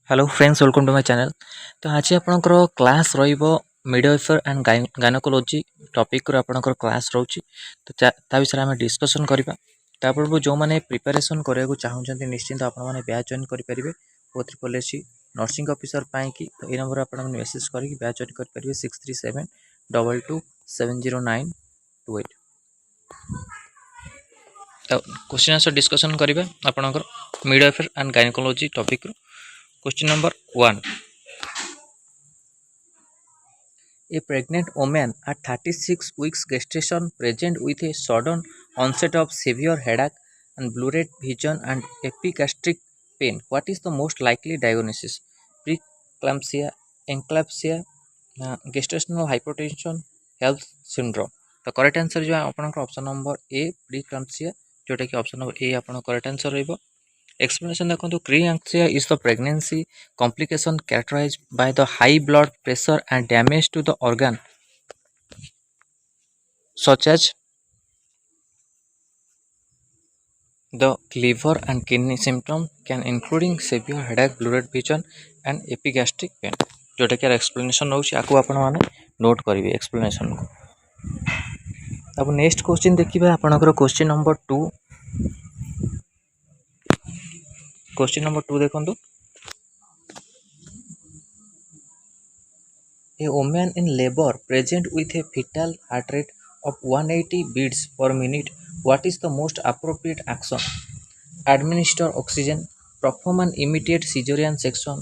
Hello friends, welcome to my channel. तो आज आपणकर class midwifery and gynaecology topic रो आपणकर क्लास रोची। तो ता विषय आम डिस्कसन करबा। ता पूर्व जो माने प्रिपरेशन करने को चाहते निश्चिंत आपण माने बैच जॉइन करेंगे O3 नर्सिंग ऑफिसर पाई कि। तो ये नंबर आप मेसेज करके बैच जॉइन करेंगे 6372272098। तो क्वेश्चन आंसर डिस्कसन करबा आपणकर मिडवाइफर एंड गायनोकोलोजी टॉपिक रो। Question number 1। A pregnant woman at 36 weeks gestation present with a sudden onset of severe headache and blurred vision and epigastric pain. What is the most likely diagnosis? Preeclampsia, enclampsia, gestational hypertension, health syndrome. तो correct answer जो आपनकर option number ए प्रीक्लाम्सिया, जोटा कि option number ए आपन correct answer रहइबो। Explanation देखो preeclampsia is the pregnancy complication characterized by the high blood pressure and damage to the organ such as the liver and kidney. Symptoms can including severe headache, blurred vision and epigastric pain. जोटा कि explanation होउछि आकु आपण माने note करिवे explanation को। अब next question देखिबा आपनकर question number 2। Question number 2 देखंतु। A woman in labor present with a fetal heart rate of 180 beats per minute. What is the most appropriate action? Administer oxygen, perform an immediate cesarean section.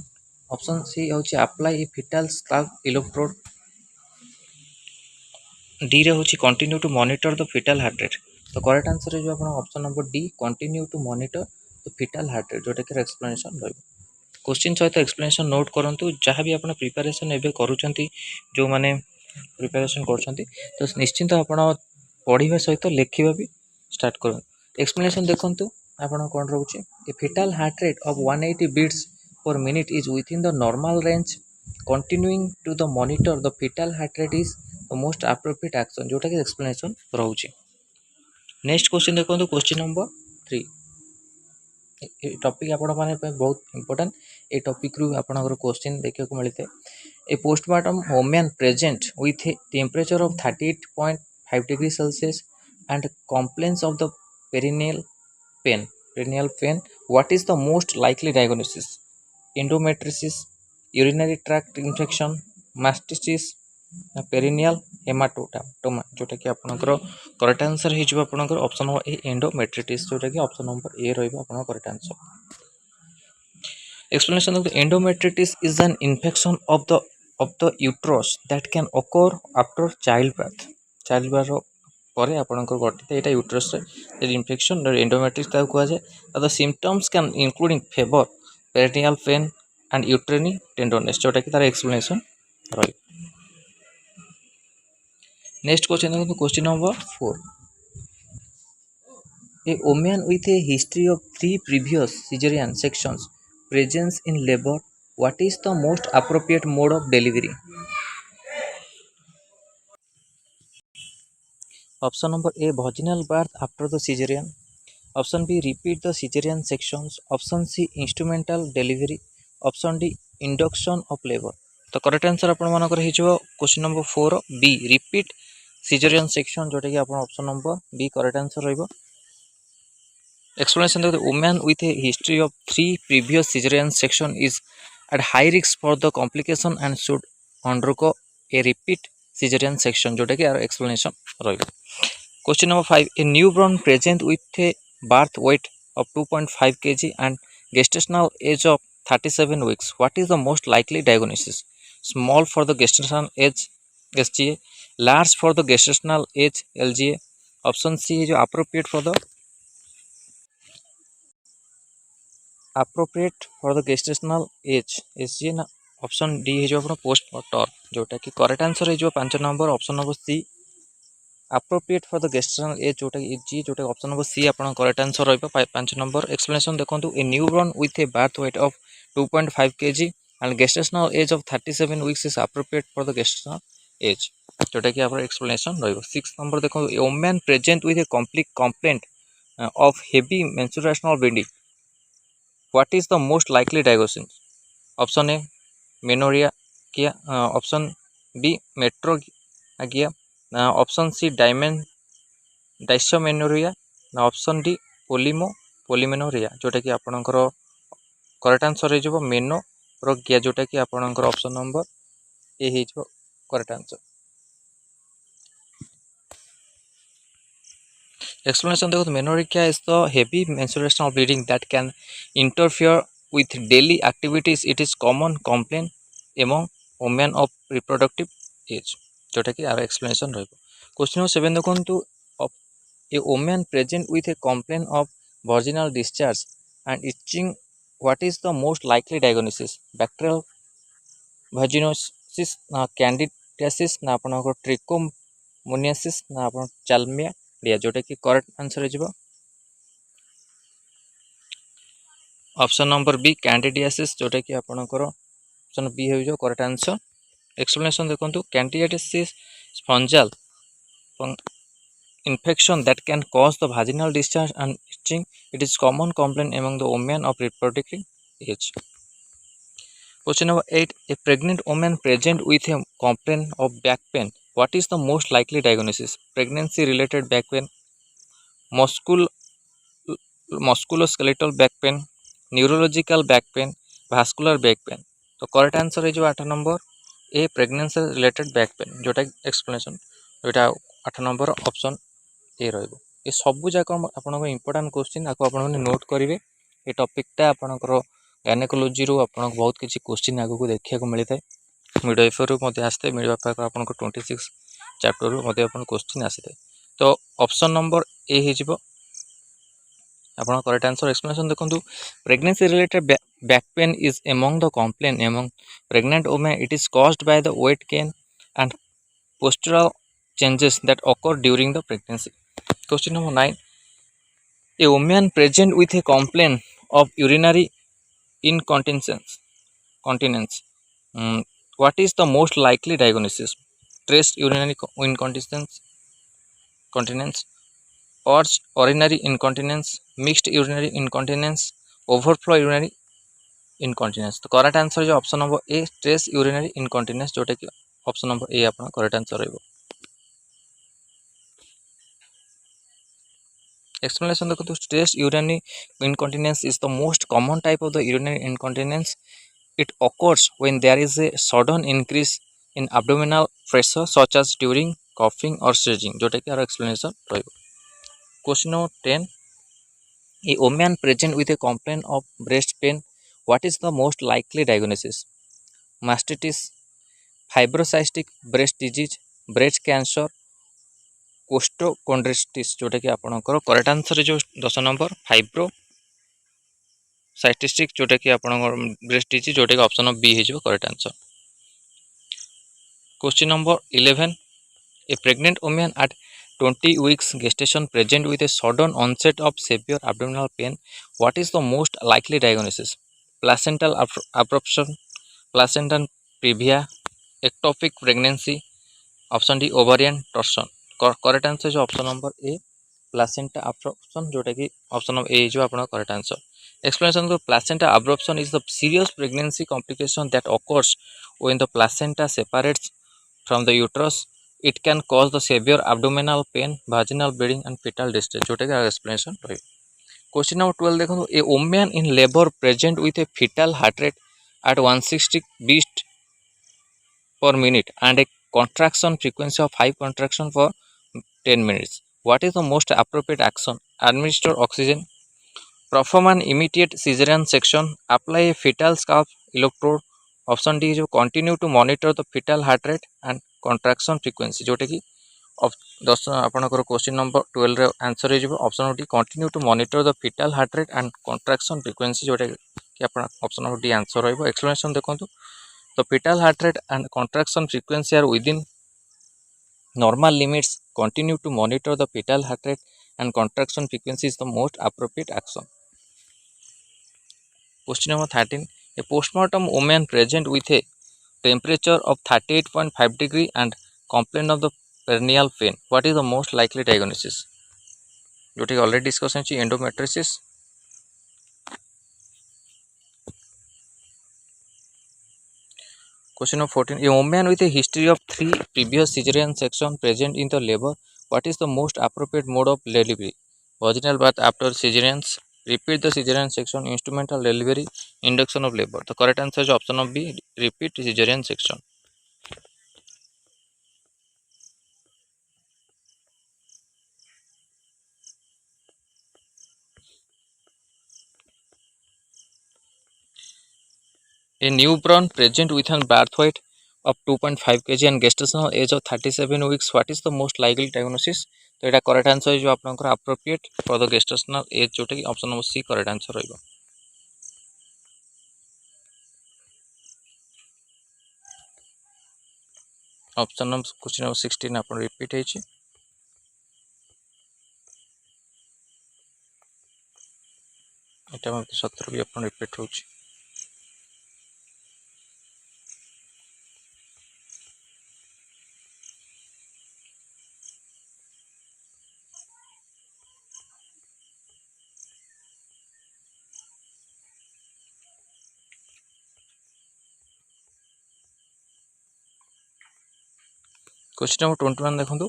Option C होची apply a fetal scalp electrode. D रे होची continue to monitor the fetal heart rate. तो correct answer है जो आपण option number D continue to monitor the fetal heart rate, जोटा कि explanation रहइबो। क्वेश्चन सहित एक्सप्लेनेशन नोट करंतु। जहाँ भी आपण प्रिपरेशन एबे करूछंती, जो माने प्रिपरेशन करछंती, तो निश्चिंत आपण पढ़िबा सहित लिखिबा भी स्टार्ट करन। एक्सप्लेनेशन देखंतु आपण कोन रहउची। ए fetal heart rate of 180 beats per minute is within the normal range. Continuing to the monitor the fetal heart rate is the most appropriate action, जोटा कि एक्सप्लेनेशन रहउची। नेक्स्ट क्वेश्चन देखंतु क्वेश्चन नंबर 3। टॉपिक आपण माने बहुत important. ए topic रु आपनकर question देखिया को मिलते। A postpartum women present with a temperature of 38.5 degree Celsius and complaints of the perineal pain. What is the most likely diagnosis? Endometriosis, urinary tract infection, mastitis, perineal haematoma, जोटा कि आपनकर correct answer हे जिवो आपनकर option number ए एंडोमेट्रिटिस, जोटा कि option number ए रहइबो आपनकर correct answer. Explanation of the endometritis is an infection of the uterus that can occur after childbirth. Childbirth परे आपनकर घटित एटा यूट्रस रे इन्फेक्शन एंडोमेट्रिटिस ता कुआ जाय। The symptoms can including fever, perineal pain and uterine tenderness, जोटा कि तार एक्सप्लेनेशन रही। नेक्स्ट क्वेश्चन देखो question number 4। A woman with a history of 3 previous cesarean sections presence in labor. What is the most appropriate mode of delivery? Option number A vaginal birth after the cesarean. Option B repeat the cesarean sections. Option C instrumental delivery. Option D induction of labor. तो correct answer आपण मानकर हे जो question number 4 B repeat caesarean section, जोटा कि आपण option number B correct answer रहइबो। Explanation that the woman with a history of 3 previous cesarean section is at high risk for the complication and should undergo a repeat cesarean section, जोटा कि explanation रहइबो। Question number 5। A newborn present with a birth weight of 2.5 kg and gestational age of 37 weeks. What is the most likely diagnosis? Small for the gestational age SGA, large for the gestational age LGA. Option C is appropriate for the gestational age SGA ना। Option D है जो अपना post mortem, जोटा कि correct answer है जो 5 number option number C appropriate for the gestational age, जोटा जी जोटा ऑप्शन नंबर सी आपन करेक्ट आंसर रहइबो 5 नंबर। एक्सप्लेनेशन देखंतु। A newborn with a birth weight of 2.5 kg and gestational age of 37 weeks is appropriate for the gestational age, जोटा कि आपन explanation रहइबो। 6 number देखो। A woman present with A complete complaint of heavy menstruational bleeding. What is the most likely diagnosis? Option A menorrhoea किया, option B metro किया, option C dysmenorrhoea ना option D पोलिमेनोरिया जोटा कि आपणकर करेक्ट आंसर हो मेनोरोगिया जोटा कि आपणकर ऑप्शन नंबर ए हो करेक्ट आंसर। Explanation देखो menorrhagia is the heavy menstruational bleeding that can interfere with daily activities. It is common complaint among women of reproductive age जोटा कि आर explanation रहिबो। क्वेश्चन नंबर 7 देखंतु a woman present with a complaint of vaginal discharge and itching, what is the most likely diagnosis? Bacterial vaginosis ना candidiasis ना आपनकर trichomoniasis ना आपन चालमिया जोटा कि करेक्ट आंसर हो ऑप्शन नंबर बी कैंडिडियासिस जोटा कि आपनकर ऑप्शन बी हो करेक्ट आंसर। एक्सप्लेनेशन देखंतु candidiasis स्पंजाल infection that can cause the vaginal discharge and itching. It is common complaint among the women of reproductive age. Question number 8. A pregnant woman present with a complaint of back pain. What is the most likely diagnosis? Pregnancy related back pain, muscul musculoskeletal back pain, neurological back pain, vascular back pain. तो correct answer है जो 8 number A pregnancy related back pain जोटा explanation जोटा 8 number option A रहिबो। ये सबू जाक आपन इंपोर्टेंट क्वेश्चन आपको आपन नोट करेंगे। ये टॉपिकटा आपनकर गायनेकोलॉजी रू आपन बहुत किसी क्वेश्चन आगु को देखा मिलता है। मिडवाइफरी रू मते आस्ते मिडवाइफर आपन 26 चैप्टर रू मते आपन क्वेश्चन आसीते। तो ऑप्शन नंबर ए हिजिबो आपन करेक्ट आंसर। एक्सप्लेनेशन देखंतु pregnancy related back pain is among the complaint among pregnant women. It is caused by the weight gain and postural changes that occur during the pregnancy. Question number 9. A woman present with a complaint of urinary incontinence. Continence. What is the most likely diagnosis? Stress urinary incontinence, continence, urge urinary incontinence, mixed urinary incontinence, overflow urinary incontinence. तो correct answer जो option number ए stress urinary incontinence जोटा कि option number ए आपन correct answer रहइबो। Explanation देखो stress urinary incontinence is the most common type of the urinary incontinence. It occurs when there is a sudden increase in abdominal pressure such as during coughing or sneezing जोटा कि are explanation रहइबो। Question number 10. A woman present with a complaint of breast pain, what is the most likely diagnosis? Mastitis, fibrocystic breast disease, breast cancer, कोस्टोकोंड्रिटिस जोटा कि आपनकर correct answer जो 10 number फाइब्रोसाइटिस्टिक जोटा कि आपनकर breast disease जोटा कि ऑप्शन बी हो correct answer. Question number 11. A pregnant women at 20 weeks gestation present with a sudden onset of severe abdominal pain. What is the most likely diagnosis? Placental abruption, placental previa, ectopic pregnancy, option D ovarian torsion. Correct answer जो option number A placenta abruption जोटा कि option number A जो आपन correct answer. Explanation को placenta abruption is the serious pregnancy complication that occurs when the placenta separates from the uterus. It can cause the severe abdominal pain, vaginal bleeding and fetal distress जोटा कि explanation रही। Question number 12 देखो a women in labour present with a fetal heart rate at 160 beats per minute and a contraction frequency of 5 contraction for 10 minutes. What is the most appropriate action? Administer oxygen, perform an immediate cesarean section, apply a fetal scalp electrode. Option D जो continue to monitor the fetal heart rate and contraction frequency जोटा कि 10 आपनकर question number 12 रे answer हो option D continue to monitor the fetal heart rate and contraction frequency जोटा कि आपन option number D answer रहइबो। एक्सप्लेनेशन देखंतु the fetal heart rate and contraction frequency are within normal limits. Continue to monitor the fetal heart rate and contraction frequency is the most appropriate action. Question number 13. A postmortem woman present with a temperature of 38.5 degree and complaint of the perineal pain. What is the most likely diagnosis? जोटी already discuss है endometriosis, Question number 14. A woman with a history of 3 previous cesarean section present in the labor. What is the most appropriate mode of delivery? Vaginal birth after cesareans. Repeat the cesarean section. Instrumental delivery. Induction of labor. The correct answer is option of B. Repeat cesarean section. A newborn present with an birth weight of 2.5 kg and gestational age of 37 weeks. What is the most likely diagnosis? तो यहाँ correct answer जो आपनकर appropriate for the gestational age जोटा कि option number C correct answer रहिबो. Option number question number 16 आपन repeat हेछि. एटा मते 17 भी आपन रिपीट होछि. क्वेश्चन नंबर 21 देखंतु.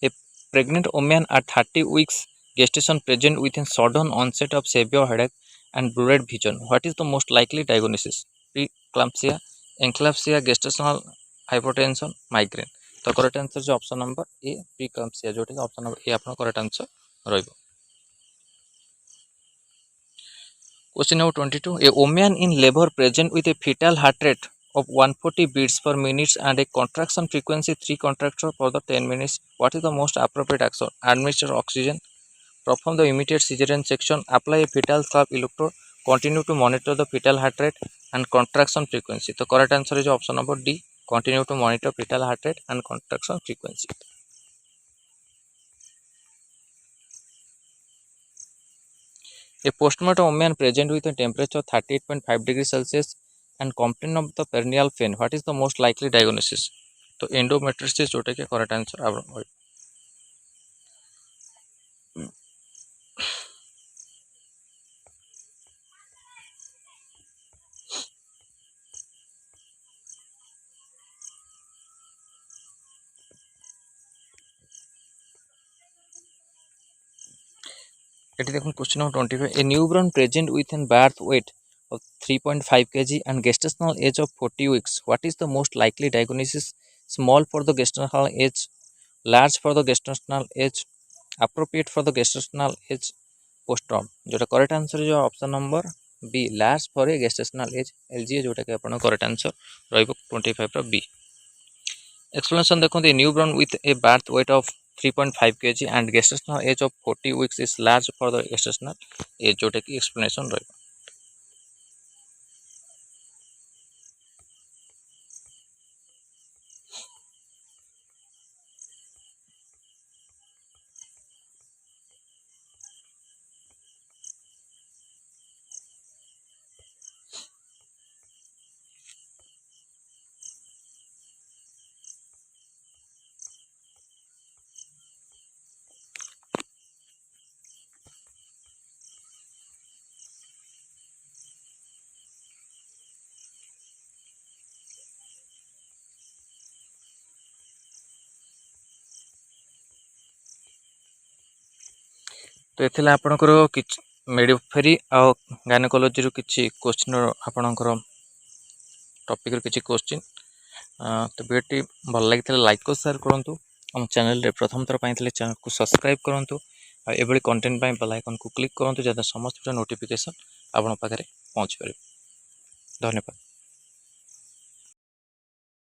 A pregnant woman at 30 weeks gestation present with a sudden onset of severe headache and blurred vision. What is the most likely diagnosis? Preeclampsia, enclampsia, gestational hypotension, migraine. तो correct answer जो option number ए प्रीक्लाम्सिया जोटा कि option number ए आपन correct answer रहइबो. Question number 22. A woman in labor present with a fetal heart rate of 140 beats per minute and a contraction frequency 3 contractions for the 10 minutes. What is the most appropriate action? Administer oxygen, perform the immediate cesarean section, apply a fetal scalp electrode, continue to monitor the fetal heart rate and contraction frequency. The correct answer is option number D. Continue to monitor fetal heart rate and contraction frequency. A postmortem woman present with a temperature of 38.5 degrees Celsius and complaint of the perineal pain. What is the most likely diagnosis? तो endometriosis जोटा कि correct answer आप eighty देखो question number 25. A newborn present with an birth weight of 3.5 kg and gestational age of 40 weeks. What is the most likely diagnosis? Small for the gestational age, large for the gestational age, appropriate for the gestational age, postpartum. जोटा correct answer जो option number B large for a gestational age एलजीए जोटा कि आपन correct answer रहइबो 25 रो B. Explanation देखो. A newborn with a birth weight of 3.5 kg and gestational age of 40 weeks is large for the gestational age जोटा कि explanation रहिबो. तो एथिला आपनकर किछ मेडिफेरी आ गायनेकोलॉजी रो किछ क्वेश्चन आपनकर टॉपिक रो किछ क्वेश्चन. तो वीडियो भल लगी लाइक और शेयर करूँ. हम चैनल रे प्रथम थर पाइले चैनल को सब्सक्राइब करूँ. एभली कंटेंट बेल आइकन को क्लिक करूँ जहाँ समस्त नोटिफिकेशन आपन पाखे पहुँच पारे. धन्यवाद.